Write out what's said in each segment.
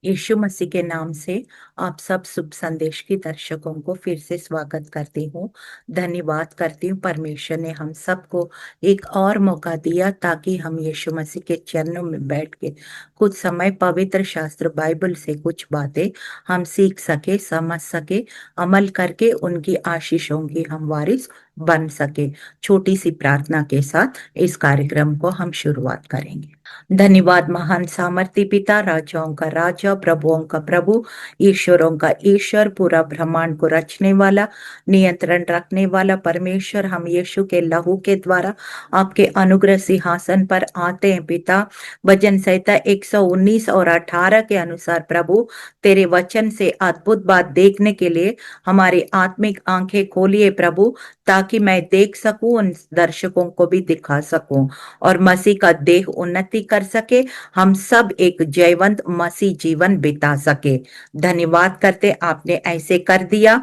यीशु मसीह के नाम से आप सब शुभ संदेश के दर्शकों को फिर से स्वागत करती हूँ। धन्यवाद करती हूँ, परमेश्वर ने हम सबको एक और मौका दिया ताकि हम यीशु मसीह के चरणों में बैठ के कुछ समय पवित्र शास्त्र बाइबल से कुछ बातें हम सीख सके, समझ सके, अमल करके उनकी आशीषों की हम वारिस बन सके। छोटी सी प्रार्थना के साथ इस कार्यक्रम को हम शुरुआत करेंगे। धन्यवाद महान सामर्थी पिता, राजाओं का राजा, प्रभुओं का प्रभु, ईश्वरों का ईश्वर, पूरा ब्रह्मांड को रचने वाला, नियंत्रण रखने वाला परमेश्वर, हम यीशु के लहू के द्वारा आपके अनुग्रह सिंहासन पर आते हैं पिता। भजन संहिता 119 और 18 के अनुसार प्रभु, तेरे वचन से अद्भुत बात देखने के लिए हमारी आत्मिक आंखें खोलिए प्रभु, ताकि मैं देख सकूं, उन दर्शकों को भी दिखा सकूं और मसीह का देह उन्नति कर सके, हम सब एक जयवंत मसीह जीवन बिता सके। धन्यवाद करते आपने ऐसे कर दिया।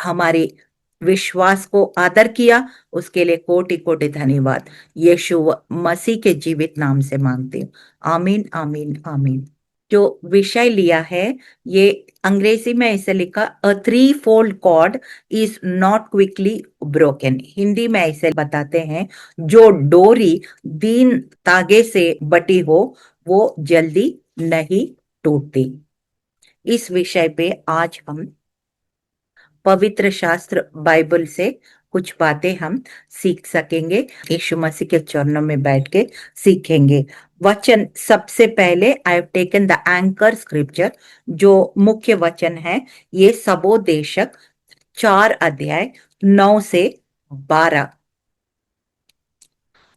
हमारे विश्वास को आदर किया, उसके लिए कोटि कोटि धन्यवाद। यीशु मसीह के जीवित नाम से मांगते हूँ, आमीन आमीन आमीन। जो विषय लिया है, ये अंग्रेजी में ऐसे लिखा, a three fold cord is not quickly broken. Hindi में ऐसे बताते हैं, जो डोरी 3 तागे से बटी हो वो जल्दी नहीं टूटती। इस विषय पे आज हम पवित्र शास्त्र बाइबल से कुछ बातें हम सीख सकेंगे। यीशु मसीह के चरणों में बैठ के सीखेंगे। वचन सबसे पहले I have taken the anchor scripture, जो मुख्य वचन है, ये सबोदेशक 4 अध्याय 9 से 12।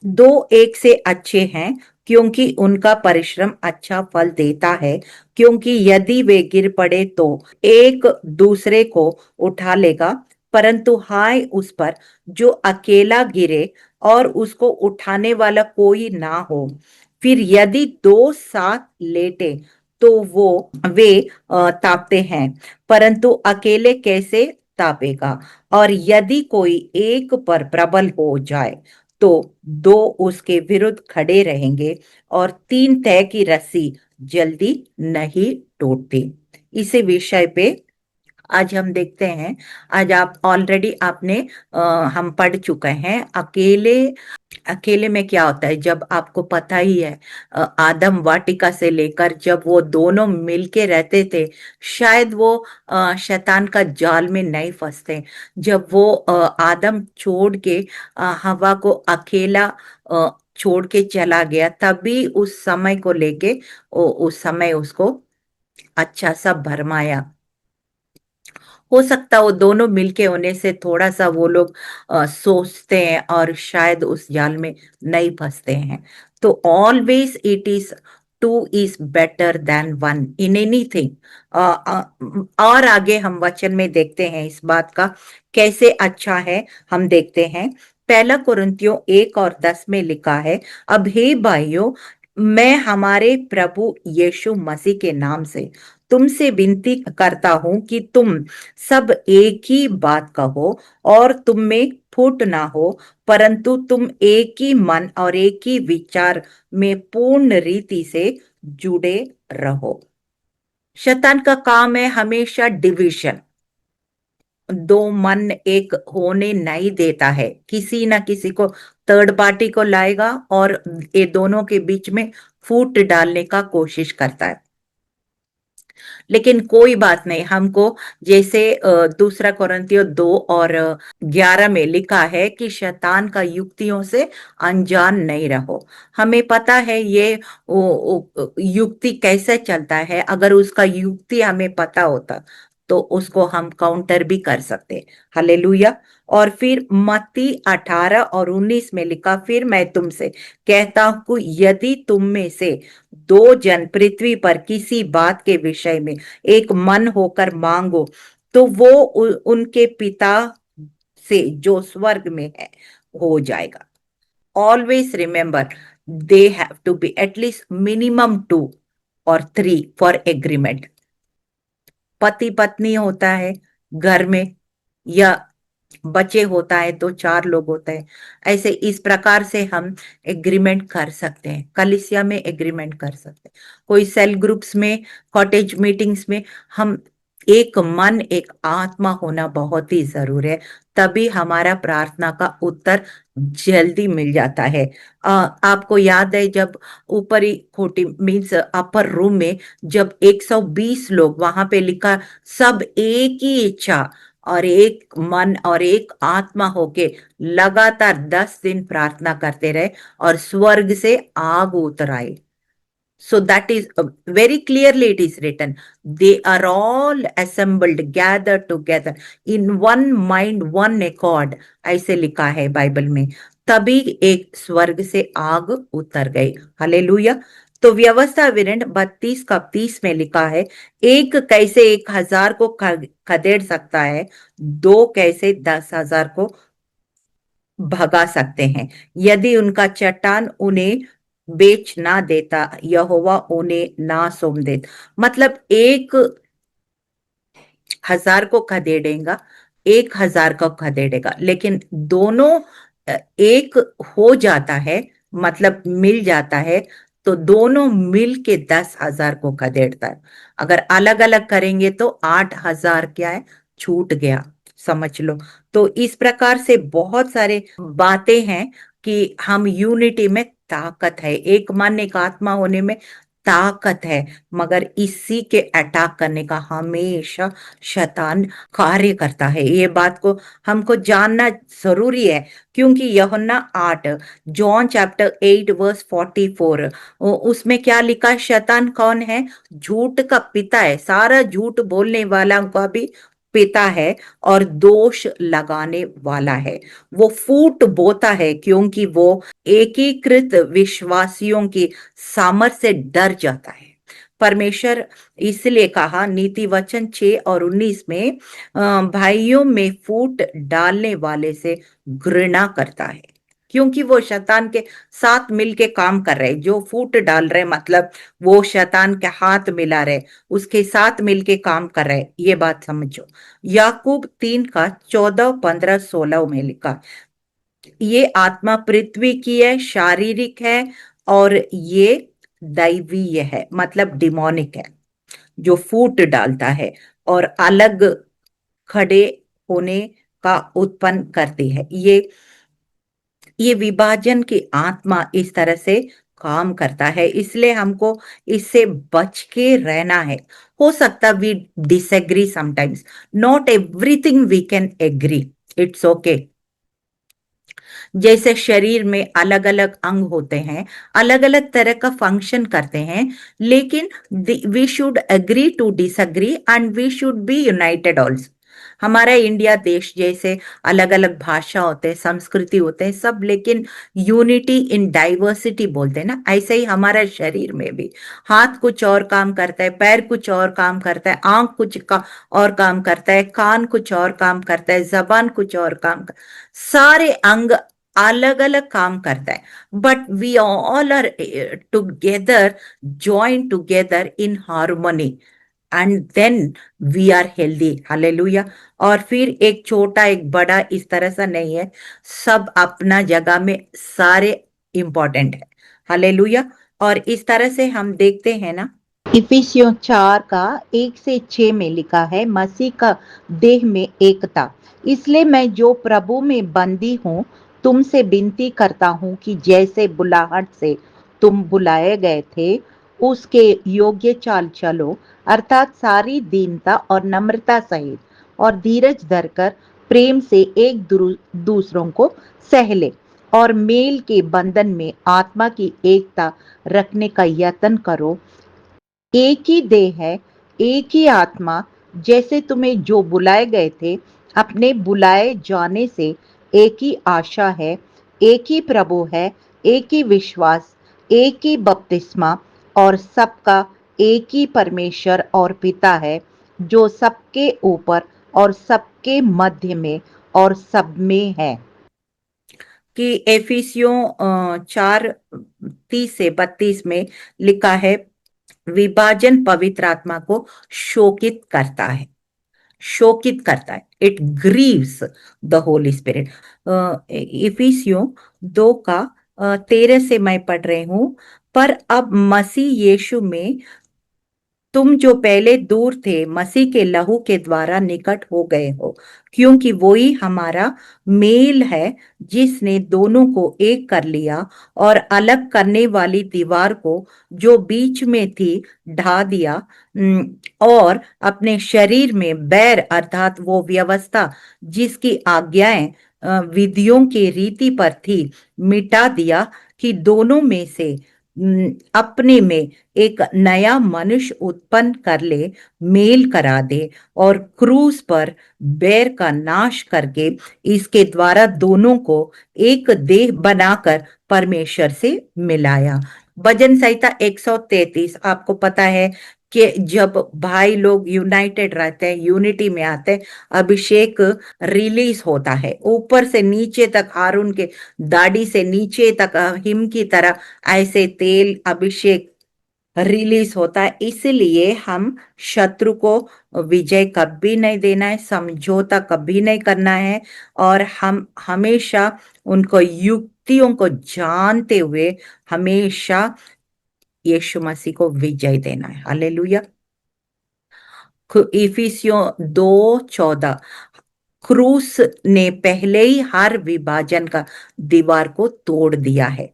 दो एक से अच्छे हैं, क्योंकि उनका परिश्रम अच्छा फल देता है। क्योंकि यदि वे गिर पड़े तो एक दूसरे को उठा लेगा, परंतु हाय उस पर जो अकेला गिरे और उसको उठाने वाला कोई ना हो। फिर यदि दो साथ लेटे तो वे तापते हैं, परंतु अकेले कैसे तापेगा। और यदि कोई एक पर प्रबल हो जाए तो दो उसके विरुद्ध खड़े रहेंगे, और 3 तह की रस्सी जल्दी नहीं टूटती। इसी विषय पे आज हम देखते हैं। आज आप ऑलरेडी आपने हम पढ़ चुके हैं, अकेले अकेले में क्या होता है। जब आपको पता ही है, आदम वाटिका से लेकर जब वो दोनों मिलके रहते थे, शायद वो शैतान का जाल में नहीं फंसते। जब वो आदम छोड़ के हवा को अकेला छोड़ के चला गया, तभी उस समय को लेके उस समय उसको अच्छा सा भरमाया। हो सकता वो दोनों मिलके होने से थोड़ा सा वो लोग सोचते हैं और शायद उस जाल में नहीं फंसते हैं। तो always it is two is better than one in anything. और आगे हम वचन में देखते हैं इस बात का कैसे अच्छा है। हम देखते हैं, पहला कुरिन्थियों 1 और 10 में लिखा है, अब हे भाइयों, मैं हमारे प्रभु यीशु मसीह के नाम से तुमसे विनती करता हूं कि तुम सब एक ही बात कहो और तुम में फूट ना हो, परंतु तुम एक ही मन और एक ही विचार में पूर्ण रीति से जुड़े रहो। शैतान का काम है हमेशा डिवीजन, दो मन एक होने नहीं देता है। किसी ना किसी को, थर्ड पार्टी को लाएगा और ये दोनों के बीच में फूट डालने का कोशिश करता है। लेकिन कोई बात नहीं, हमको जैसे दूसरा कोरिन्थियों 2 और 11 में लिखा है कि शैतान का युक्तियों से अनजान नहीं रहो। हमें पता है ये युक्ति कैसे चलता है। अगर उसका युक्ति हमें पता होता तो उसको हम काउंटर भी कर सकते। हालेलुया। और फिर मत्ती 18 और 19 में लिखा, फिर मैं तुमसे कहता हूं, यदि तुम में से 2 जन पृथ्वी पर किसी बात के विषय में एक मन होकर मांगो, तो वो उनके पिता से जो स्वर्ग में है हो जाएगा। Always remember, they have to be at least minimum 2 और 3 फॉर एग्रीमेंट। पति पत्नी होता है घर में, या बच्चे होता है तो 4 लोग होते हैं। ऐसे इस प्रकार से हम एग्रीमेंट कर सकते हैं, कलीसिया में एग्रीमेंट कर सकते हैं। कोई सेल ग्रुप्स में, कॉटेज मीटिंग्स में हम एक मन एक आत्मा होना बहुत ही जरूरी है। तभी हमारा प्रार्थना का उत्तर जल्दी मिल जाता है। आपको याद है जब ऊपरी कोठी मीन्स अपर रूम में जब 120 लोग, वहां पे लिखा सब एक ही इच्छा और एक मन और एक आत्मा होके लगातार 10 दिन प्रार्थना करते रहे और स्वर्ग से आग उतर आई। So that is very clearly it is written. They are all assembled, gathered together in one mind, one accord. ऐसे लिखा है बाइबल में। तभी एक स्वर्ग से आग उतर गई। हालेलुया। तो व्यवस्था विवरण 32 का 30 में लिखा है, एक कैसे 1,000 को खदेड़ सकता है, दो कैसे 10,000 को भगा सकते हैं। यदि उनका चट्टान उन्हें बेच ना देता, यहोवा उन्हें ना सोम देता। मतलब 1,000 को खदेड़ेगा, 1,000 को खदेड़ेगा, लेकिन दोनों एक हो जाता है, मतलब मिल जाता है, तो दोनों मिल के 10,000 को खदेड़ता है। अगर अलग अलग करेंगे तो 8,000 क्या है, छूट गया, समझ लो। तो इस प्रकार से बहुत सारे बातें हैं कि हम यूनिटी में ताकत है, एक मन एक आत्मा होने में ताकत है। मगर इसी के अटैक करने का हमेशा शैतान कार्य करता है, ये बात को हमको जानना जरूरी है। क्योंकि यूहन्ना 8, जॉन चैप्टर 8 वर्स 44, उसमें क्या लिखा है, शैतान कौन है, झूठ का पिता है, सारा झूठ बोलने वाला का भी पिता है और दोष लगाने वाला है। वो फूट बोता है क्योंकि वो एकीकृत विश्वासियों की सामर्थ से डर जाता है। परमेश्वर इसलिए कहा नीति वचन 6 और 19 में, भाइयों में फूट डालने वाले से घृणा करता है। क्योंकि वो शैतान के साथ मिलके काम कर रहे, जो फूट डाल रहे मतलब वो शैतान के हाथ मिला रहे, उसके साथ मिलके काम कर रहे, ये बात समझो। याकूब 3 का 14 15 16 में लिखा, ये आत्मा पृथ्वी की है, शारीरिक है, और ये दैवीय है, मतलब डिमोनिक है, जो फूट डालता है और अलग खड़े होने का उत्पन्न करती है। ये विभाजन की आत्मा इस तरह से काम करता है, इसलिए हमको इससे बच के रहना है। हो सकता we disagree sometimes, not everything we can agree, it's okay. जैसे शरीर में अलग अलग अंग होते हैं, अलग अलग तरह का फंक्शन करते हैं, लेकिन we should agree to disagree and we should be united also. हमारा इंडिया देश जैसे अलग अलग भाषा होते हैं, संस्कृति होते हैं सब, लेकिन यूनिटी इन डाइवर्सिटी बोलते हैं ना, ऐसे ही हमारा शरीर में भी हाथ कुछ और काम करता है, पैर कुछ और काम करता है, आंख कुछ और काम करता है, कान कुछ और काम करता है, जबान कुछ और काम सारे अंग अलग अलग काम करता है, but we all are together, join together in harmony, and then we are healthy. Hallelujah. और फिर एक छोटा एक बड़ा इस तरह से नहीं है, सब अपना जगह में सारे इंपॉर्टेंट है। हालेलुया। और इस तरह से हम देखते हैं ना, इफिसियों 4 का 1 से 6 में लिखा है, मसीह का देह में एकता। इसलिए मैं जो प्रभु में बंदी हूँ तुमसे विनती करता हूँ कि जैसे बुलाहट से तुम बुलाए गए थे उसके योग्य चाल चलो, अर्थात सारी दीनता और नम्रता सहित और धीरज धरकर प्रेम से एक दूसरों को सहले और मेल के बंधन में आत्मा की एकता रखने का यत्न करो। एक ही देह है, एक ही आत्मा, जैसे तुम्हें जो बुलाए गए थे अपने बुलाए जाने से एक ही आशा है, एक ही प्रभु है, एक ही विश्वास, एक ही बपतिस्मा और सबका एक ही परमेश्वर और पिता है, जो सबके ऊपर और सबके मध्य में और सब में है। कि एफिसियों 4:30 से 32 में लिखा है, विभाजन पवित्र आत्मा को शोकित करता है। शोकित करता है, it grieves the Holy Spirit. इफिसियों 2 का 13 से मैं पढ़ रही हूं। पर अब मसीह यीशु में तुम जो पहले दूर थे, मसीह के लहू के द्वारा निकट हो गए हो, क्योंकि वही हमारा मेल है जिसने दोनों को एक कर लिया और अलग करने वाली दीवार को जो बीच में थी ढा दिया। और अपने शरीर में बैर अर्थात वो व्यवस्था जिसकी आज्ञाएं विधियों की रीति पर थी मिटा दिया, कि दोनों में से अपने में एक नया मनुष्य उत्पन्न कर ले, मेल करा दे, और क्रूस पर बैर का नाश करके इसके द्वारा दोनों को एक देह बनाकर परमेश्वर से मिलाया। भजन संहिता 133, आपको पता है कि जब भाई लोग यूनाइटेड रहते हैं, यूनिटी में आते हैं, अभिषेक रिलीज होता है ऊपर से नीचे तक, हारून के दाढ़ी से नीचे तक हिम की तरह ऐसे तेल अभिषेक रिलीज होता है। इसलिए हम शत्रु को विजय कभी नहीं देना है, समझौता कभी नहीं करना है, और हम हमेशा उनको युक्तियों को जानते हुए हमेशा यीशु मसीह को विजय देना है। हालेलुया। इफिसियों 2:14, क्रूस ने पहले ही हर विभाजन का दीवार को तोड़ दिया है,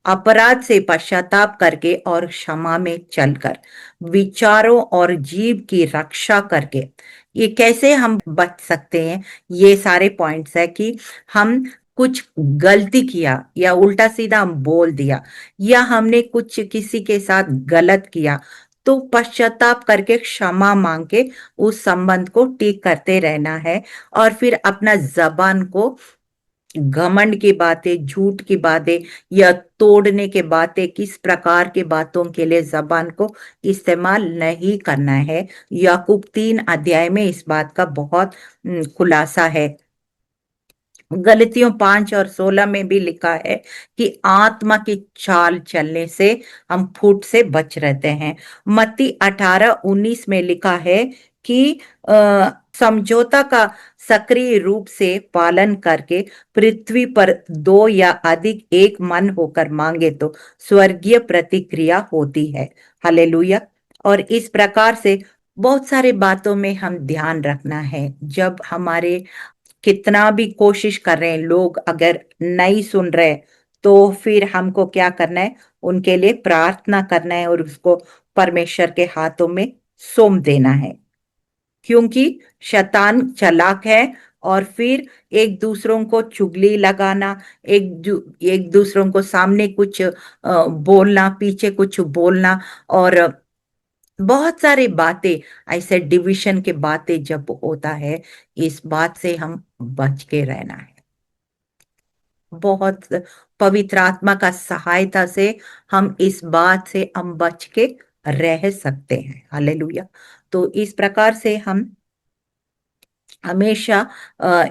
अपराध से पश्चाताप करके और क्षमा में चलकर विचारों और जीव की रक्षा करके। ये कैसे हम बच सकते हैं? ये सारे पॉइंट्स है कि हम कुछ गलती किया या उल्टा सीधा हम बोल दिया, या हमने कुछ किसी के साथ गलत किया, तो पश्चाताप करके क्षमा मांग के उस संबंध को ठीक करते रहना है। और फिर अपना जबान को घमंड की बातें, झूठ की बातें या तोड़ने के बातें, किस प्रकार के बातों के लिए जबान को इस्तेमाल नहीं करना है। याकूब 3 अध्याय में इस बात का बहुत खुलासा है। गलतियों 5 और 16 में भी लिखा है कि आत्मा की चाल चलने से हम फूट से बच रहते हैं। मत्ती 18:19 में लिखा है कि समझौता का सक्रिय रूप से पालन करके पृथ्वी पर 2 या अधिक एक मन होकर मांगे तो स्वर्गीय प्रतिक्रिया होती है। हालेलुया। और इस प्रकार से बहुत सारे बातों में हम ध्यान रखना है। जब हमारे कितना भी कोशिश कर रहे हैं, लोग अगर नहीं सुन रहे, तो फिर हमको क्या करना है? उनके लिए प्रार्थना करना है और उसको परमेश्वर के हाथों में सौंप देना है, क्योंकि शैतान चालाक है। और फिर एक दूसरों को चुगली लगाना, एक दूसरों को सामने कुछ बोलना, पीछे कुछ बोलना, और बहुत सारी बातें, ऐसे डिविजन के बातें जब होता है, इस बात से हम बच के रहना है। बहुत पवित्र आत्मा का सहायता से हम इस बात से हम बच के रह सकते हैं। हालेलुया। तो इस प्रकार से हम हमेशा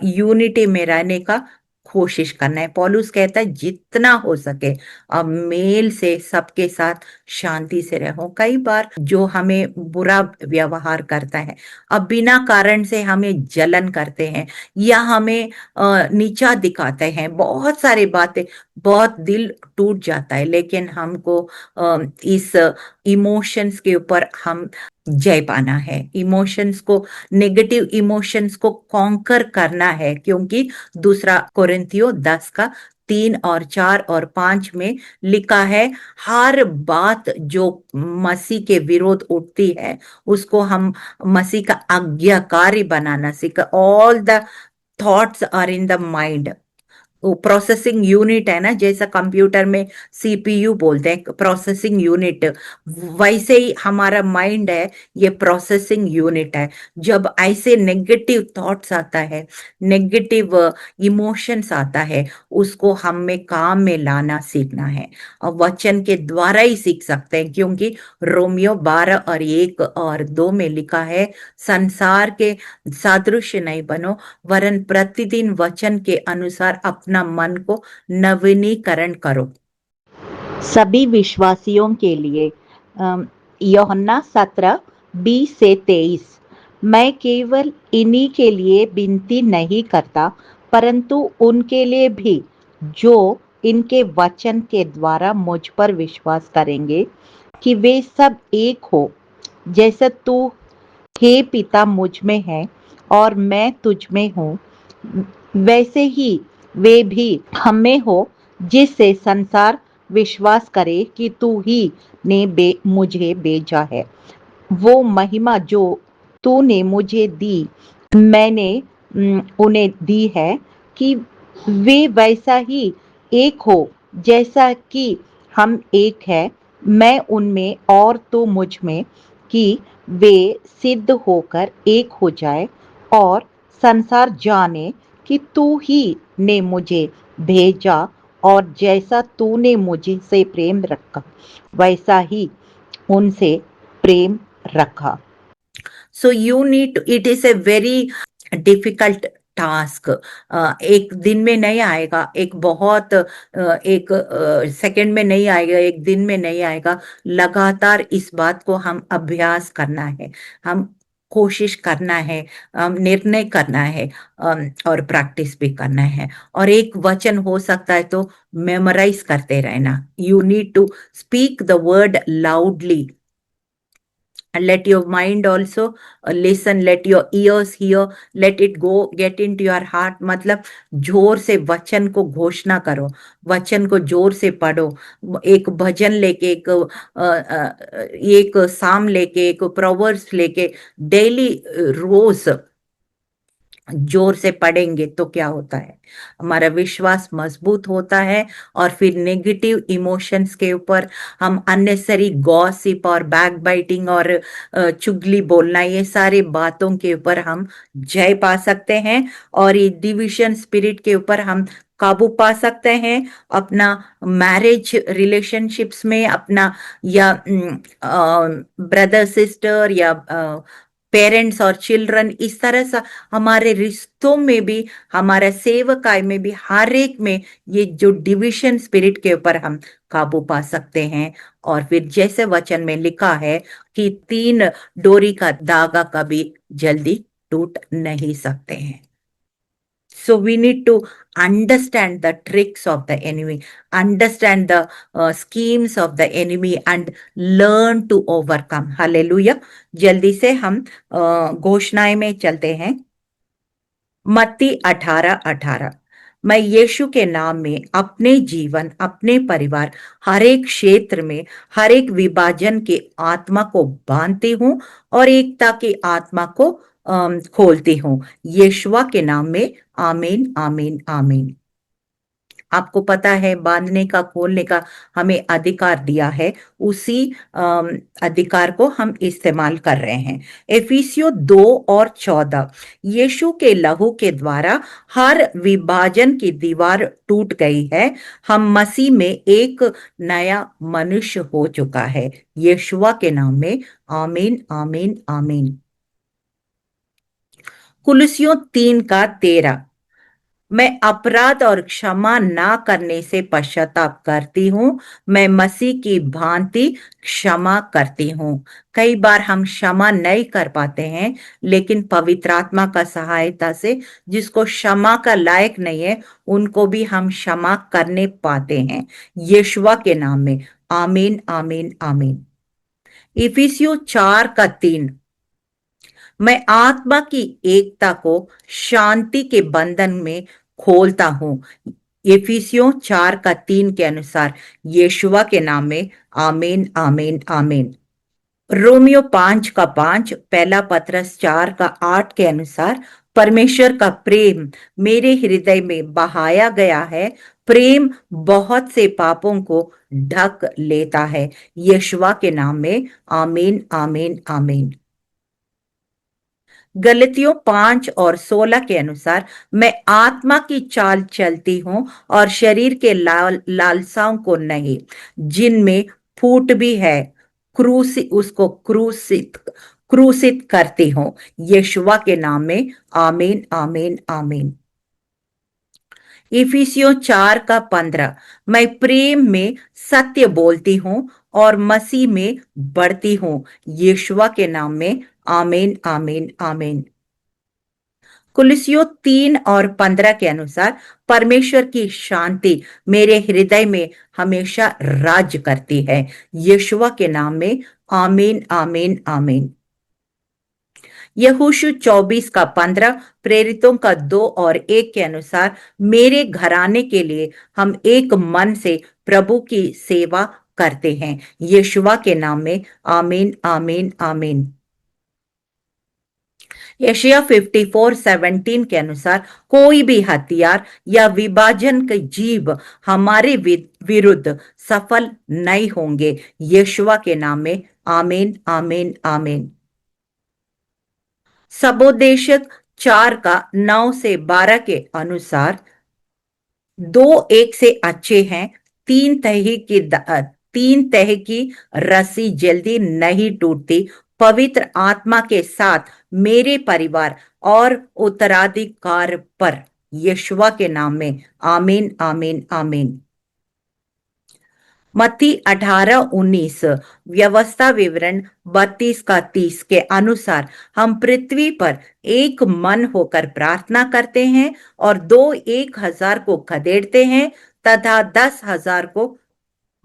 यूनिटी में रहने का कोशिश करना है। पौलुस कहता है जितना हो सके अब मेल से सबके साथ शांति से रहो। कई बार जो हमें बुरा व्यवहार करता है, अब बिना कारण से हमें जलन करते हैं या हमें नीचा दिखाते हैं, बहुत सारी बातें, बहुत दिल टूट जाता है। लेकिन हमको इस इमोशंस के ऊपर हम जय पाना है। इमोशंस को, नेगेटिव इमोशंस को कॉन्कर करना है, क्योंकि दूसरा कोरिन्थियों 10 का 3 और 4 और 5 में लिखा है, हर बात जो मसीह के विरोध उठती है उसको हम मसीह का आज्ञाकारी बनाना सीखा। All the thoughts are in the mind. वो प्रोसेसिंग यूनिट है ना, जैसा कंप्यूटर में सीपीयू बोलते हैं प्रोसेसिंग यूनिट, वैसे ही हमारा माइंड है, ये प्रोसेसिंग यूनिट है। जब ऐसे नेगेटिव थॉट्स आता है, नेगेटिव इमोशंस आता है, उसको हम में काम में लाना सीखना है, और वचन के द्वारा ही सीख सकते हैं। क्योंकि रोमियो 12:1 और 2 में लिखा है, संसार के सादृश्य नहीं बनो, वरन प्रतिदिन वचन के अनुसार अपना मन को नवीनीकरण करो। सभी विश्वासियों के लिए यूहन्ना 17:20 से 23। मैं केवल इन्हीं के लिए विनती नहीं करता, परंतु उनके लिए भी जो इनके वचन के द्वारा मुझ पर विश्वास करेंगे, कि वे सब एक हो, जैसे तू हे पिता मुझ में है और मैं तुझ में हूँ, वैसे ही वे भी हम में हो, जिससे संसार विश्वास करे कि तू ही ने मुझे भेजा है। वो महिमा जो तूने मुझे दी, मैंने उन्हें दी है, कि वे वैसा ही एक हो जैसा कि हम एक है, मैं उनमें और तू मुझ में, कि वे सिद्ध होकर एक हो जाए और संसार जाने कि तू ही ने मुझे भेजा, और जैसा तूने मुझे से प्रेम रखा वैसा ही उनसे प्रेम रखा। So you need, it is a very difficult task. एक दिन में नहीं आएगा, एक बहुत एक सेकंड में नहीं आएगा, एक दिन में नहीं आएगा। लगातार इस बात को हम अभ्यास करना है, हम कोशिश करना है, निर्णय करना है, और प्रैक्टिस भी करना है। और एक वचन हो सकता है तो मेमोराइज करते रहना। You need to speak the word loudly, and let your mind also listen, let your ears hear, let it go get into your heart। मतलब जोर से वचन को घोषणा करो, वचन को जोर से पढ़ो। एक भजन लेके, एक साम लेके, एक प्रोवर्ब्स लेके डेली रोज जोर से पढ़ेंगे तो क्या होता है, हमारा विश्वास मजबूत होता है। और फिर नेगेटिव इमोशंस के ऊपर हम अननेसेसरी गॉसिप और बैक बाइटिंग और चुगली बोलना, ये सारे बातों के ऊपर हम जय पा सकते हैं। और ये डिविजन स्पिरिट के ऊपर हम काबू पा सकते हैं अपना मैरिज रिलेशनशिप्स में, अपना या ब्रदर सिस्टर या पेरेंट्स और चिल्ड्रन, इस तरह से हमारे रिश्तों में भी, हमारे सेवकाई में भी, हर एक में ये जो डिविजन स्पिरिट के ऊपर हम काबू पा सकते हैं। और फिर जैसे वचन में लिखा है कि 3 डोरी का धागा कभी जल्दी टूट नहीं सकते हैं। So we need to understand the tricks of the enemy, understand the schemes of the enemy and learn to overcome। Hallelujah। जल्दी से हम घोषणाएं में चलते हैं। मत्ती 18:18, मैं यीशु के नाम में अपने जीवन, अपने परिवार, हर एक क्षेत्र में हर एक विभाजन के आत्मा को बांधती हूँ और एकता की आत्मा को खोलती हूँ, यीशुआ के नाम में। आमीन, आमीन, आमीन। आपको पता है बांधने का, खोलने का हमें अधिकार दिया है, उसी अधिकार को हम इस्तेमाल कर रहे हैं। एफिसियो 2:14, यीशु के लहू के द्वारा हर विभाजन की दीवार टूट गई है, हम मसीह में एक नया मनुष्य हो चुका है, यीशुआ के नाम में। आमीन, आमीन, आमीन। कुलुसियों 3:13, मैं अपराध और क्षमा ना करने से पश्चाताप करती हूँ, मैं मसीह की भांति क्षमा करती हूँ। कई बार हम क्षमा नहीं कर पाते हैं, लेकिन पवित्र आत्मा का सहायता से, जिसको क्षमा का लायक नहीं है, उनको भी हम क्षमा करने पाते हैं, यीशुआ के नाम में। आमीन, आमीन, आमीन। इफिसियों 4:3, मैं आत्मा की एकता को शांति के बंधन में खोलता हूँ, इफिसियों 4:3 के अनुसार, यीशुआ के नाम में। आमीन, आमीन, आमीन। रोमियो 5:5, पहला पतरस 4:8 के अनुसार, परमेश्वर का प्रेम मेरे हृदय में बहाया गया है, प्रेम बहुत से पापों को ढक लेता है, यीशुआ के नाम में। आमीन, आमीन, आमीन। गलतियों 5:16 के अनुसार, मैं आत्मा की चाल चलती हूँ और शरीर के लालसाओं को नहीं, जिनमें फूट भी है, उसको क्रूसित करती हूँ, यीशुआ के नाम में। आमीन, आमीन, आमीन। इफिसियों 4:15, मैं प्रेम में सत्य बोलती हूँ और मसीह में बढ़ती हूँ, यीशुआ के नाम में। आमीन आमीन आमीन। कुलुस्सियों 3:15 के अनुसार परमेश्वर की शांति मेरे हृदय में हमेशा राज करती है, यीशुआ के नाम में। आमीन आमीन आमीन। यहोशू 24:15, प्रेरितों का 2:1 के अनुसार मेरे घराने के लिए हम एक मन से प्रभु की सेवा करते हैं, यीशुआ के नाम में। आमीन आमीन आमीन। यशायाह 54:17 के अनुसार कोई भी हथियार या विभाजन के जीव हमारे विरुद्ध सफल नहीं होंगे, यीशुआ के नाम में। आमीन आमीन आमीन। सबोदेशक 4:9 से 12 के अनुसार दो एक से अच्छे हैं, तीन तह की रस्सी जल्दी नहीं टूटती। पवित्र आत्मा के साथ मेरे परिवार और उत्तराधिकार पर, यीशुआ के नाम में। आमीन आमीन आमीन। मत्ती 18:19, व्यवस्था विवरण 32:30 के अनुसार हम पृथ्वी पर एक मन होकर प्रार्थना करते हैं और 1,000 को खदेड़ते हैं तथा 10,000 को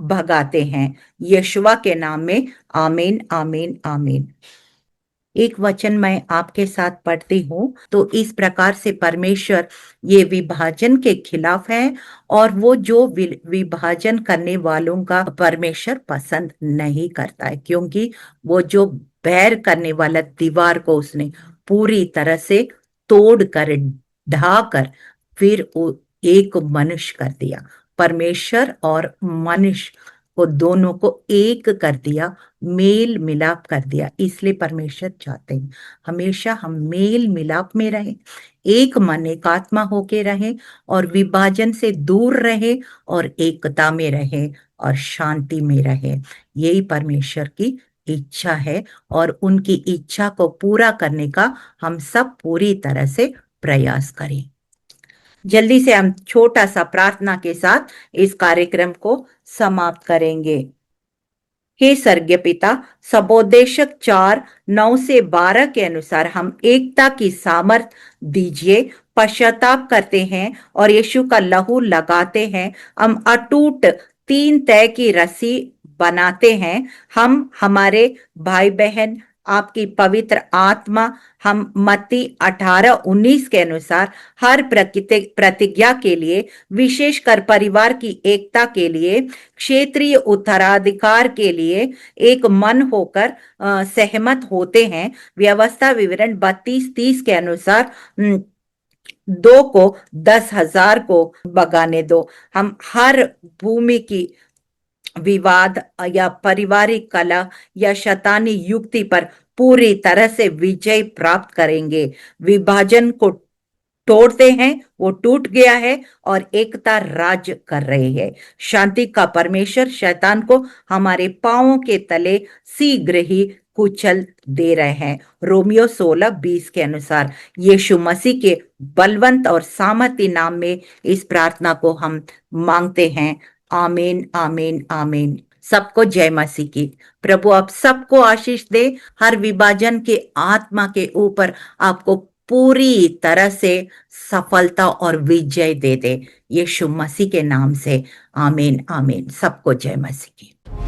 भगाते हैं, यीशुआ के नाम में। आमीन आमीन आमीन। एक वचन मैं आपके साथ पढ़ती हूँ। तो इस प्रकार से परमेश्वर ये विभाजन के खिलाफ है और वो जो विभाजन करने वालों का परमेश्वर पसंद नहीं करता है, क्योंकि वो जो बैर करने वाला दीवार को उसने पूरी तरह से तोड़ कर ढा कर फिर वो एक मनुष्य कर दिया। परमेश्वर और मनुष्य को दोनों को एक कर दिया, मेल मिलाप कर दिया। इसलिए परमेश्वर चाहते हैं हमेशा हम मेल मिलाप में रहें, एक मन एक आत्मा होके रहें और विभाजन से दूर रहें और एकता में रहें और शांति में रहें। यही परमेश्वर की इच्छा है और उनकी इच्छा को पूरा करने का हम सब पूरी तरह से प्रयास करें। जल्दी से हम छोटा सा प्रार्थना के साथ इस कार्यक्रम को समाप्त करेंगे। हे स्वर्गीय पिता, सबोदेशक 4:9 से 12 के अनुसार हम एकता की सामर्थ दीजिए, पश्चाताप करते हैं और यीशु का लहू लगाते हैं। हम अटूट 3 तह की रस्सी बनाते हैं। हम हमारे भाई बहन, आपकी पवित्र आत्मा, हम मत्ती 18:19 के अनुसार हर प्रतिज्ञा के लिए, विशेषकर परिवार की एकता के लिए, क्षेत्रीय उत्तराधिकार के लिए एक मन होकर सहमत होते हैं। व्यवस्था विवरण 32:30 के अनुसार 2 को 10,000 को भगाने दो। हम हर भूमि की विवाद या पारिवारिक कलह या शैतानी युक्ति पर पूरी तरह से विजय प्राप्त करेंगे। विभाजन को तोड़ते हैं, वो टूट गया है और एकता राज कर रही है। शांति का परमेश्वर शैतान को हमारे पांवों के तले शीघ्र ही कुचल दे रहे हैं। रोमियो 16:20 के अनुसार यीशु मसीह के बलवंत और सामर्थी नाम में इस प्रार्थना को हम मांगते हैं। आमीन आमीन आमीन। सबको जय मसीह की। प्रभु आप सबको आशीष दे, हर विभाजन के आत्मा के ऊपर आपको पूरी तरह से सफलता और विजय दे दे, यीशु मसीह के नाम से। आमीन आमीन। सबको जय मसीह की।